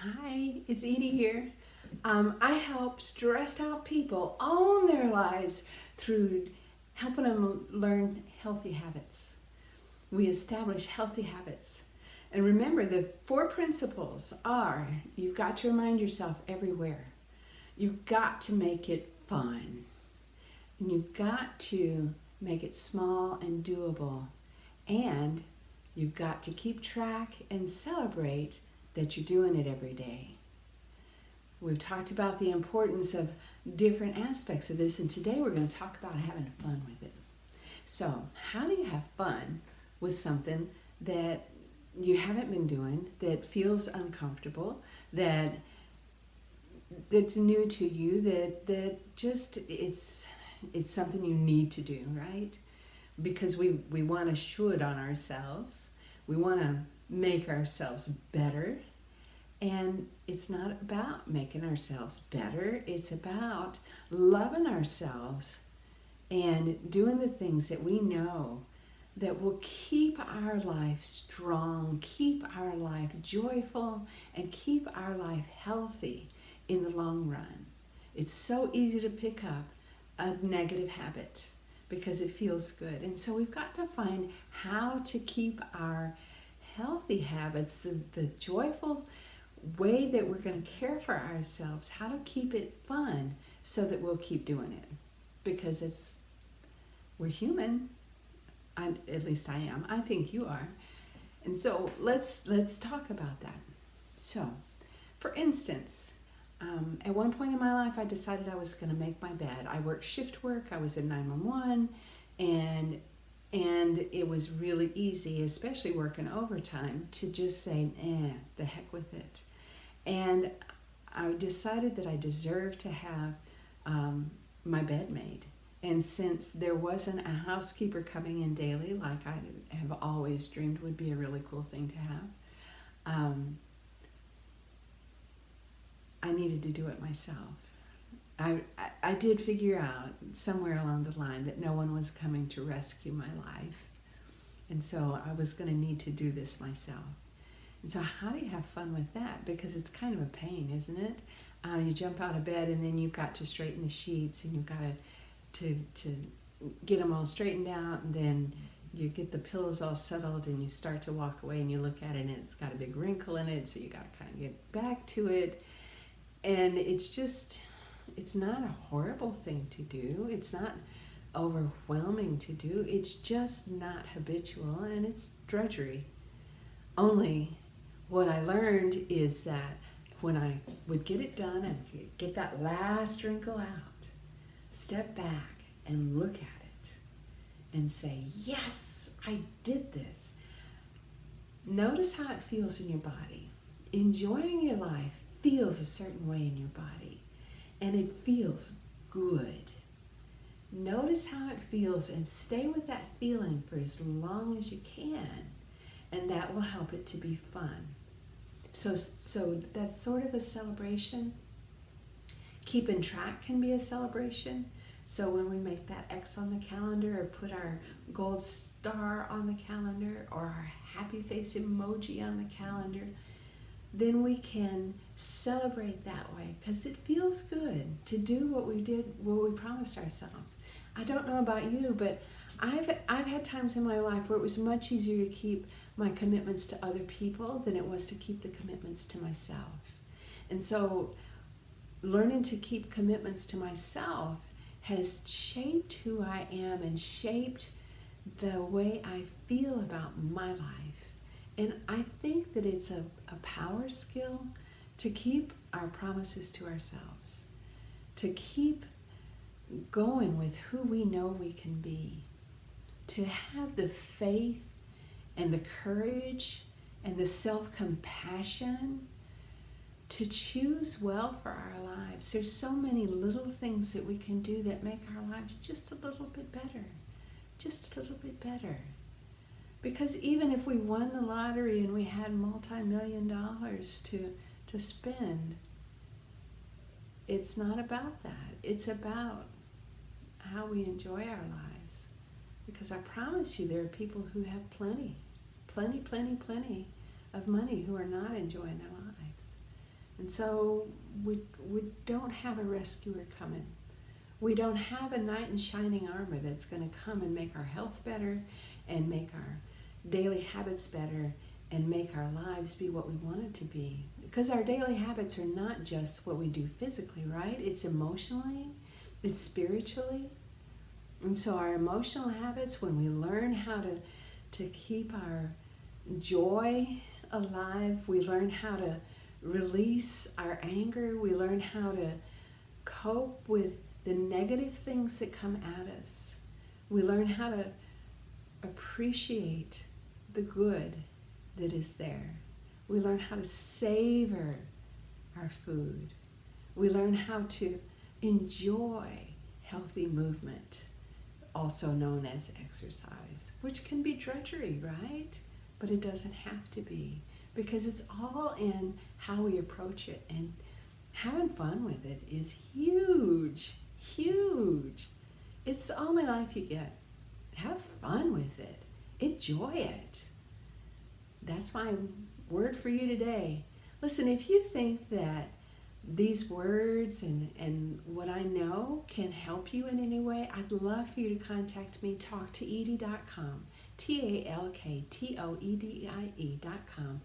Hi, it's Edie here. I help stressed out people own their lives through helping them learn healthy habits. We establish healthy habits. And remember, the four principles are you've got to remind yourself everywhere. You've got to make it fun. And you've got to make it small and doable. And you've got to keep track and celebrate that you're doing it every day. We've talked about the importance of different aspects of this, and today we're going to talk about having fun with it. So, how do you have fun with something that you haven't been doing, that feels uncomfortable, that's new to you, that just it's something you need to do, right? Because we want to should on ourselves. We want to make ourselves better. And it's not about making ourselves better. It's about loving ourselves and doing the things that we know that will keep our life strong, keep our life joyful, and keep our life healthy in the long run. It's so easy to pick up a negative habit because it feels good. And so we've got to find how to keep our healthy habits, the joyful way that we're going to care for ourselves, how to keep it fun so that we'll keep doing it. Because we're human. At least I am. I think you are. And so let's talk about that. So, for instance, at one point in my life, I decided I was going to make my bed. I worked shift work. I was in 911, and it was really easy, especially working overtime, to just say, the heck with it. And I decided that I deserved to have my bed made. And since there wasn't a housekeeper coming in daily, like I have always dreamed would be a really cool thing to have, I needed to do it myself. I did figure out somewhere along the line that no one was coming to rescue my life. And so I was going to need to do this myself. And so how do you have fun with that? Because it's kind of a pain, isn't it? You jump out of bed and then you've got to straighten the sheets and you've got to get them all straightened out, and then you get the pillows all settled and you start to walk away and you look at it and it's got a big wrinkle in it, so you got to kind of get back to it. And it's not a horrible thing to do. It's not overwhelming to do. It's just not habitual, and it's drudgery. Only what I learned is that when I would get it done and get that last wrinkle out, step back and look at it and say, yes, I did this. Notice how it feels in your body. Enjoying your life feels a certain way in your body, and it feels good. Notice how it feels and stay with that feeling for as long as you can, and that will help it to be fun. So that's sort of a celebration. Keeping track can be a celebration. So when we make that X on the calendar, or put our gold star on the calendar, or our happy face emoji on the calendar, then we can celebrate that way, because it feels good to do what we promised ourselves. I don't know about you, but I've had times in my life where it was much easier to keep my commitments to other people than it was to keep the commitments to myself. And so learning to keep commitments to myself has shaped who I am and shaped the way I feel about my life. And I think that it's a power skill to keep our promises to ourselves, to keep going with who we know we can be, to have the faith and the courage and the self-compassion to choose well for our lives. There's so many little things that we can do that make our lives just a little bit better, just a little bit better. Because even if we won the lottery and we had multi-million dollars to spend, it's not about that. It's about how we enjoy our lives. Because I promise you, there are people who have plenty of money who are not enjoying their lives. And so we don't have a rescuer coming. We don't have a knight in shining armor that's going to come and make our health better and make our daily habits better and make our lives be what we want it to be. Because our daily habits are not just what we do physically, right? It's emotionally, it's spiritually. And so our emotional habits, when we learn how to keep our joy alive, we learn how to release our anger, we learn how to cope with the negative things that come at us. We learn how to appreciate the good that is there. We learn how to savor our food. We learn how to enjoy healthy movement, also known as exercise, which can be drudgery, right? But it doesn't have to be, because it's all in how we approach it, and having fun with it is huge, huge. It's the only life you get. Have fun with it. Enjoy it. That's my word for you today. Listen, if you think that these words and what I know can help you in any way, I'd love for you to contact me, talktoedie.com, talktoedie.com,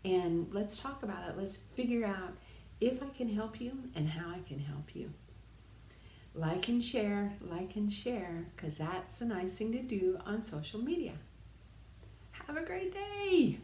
and let's talk about it. Let's figure out if I can help you and how I can help you. Like and share, because that's the nice thing to do on social media. Have a great day.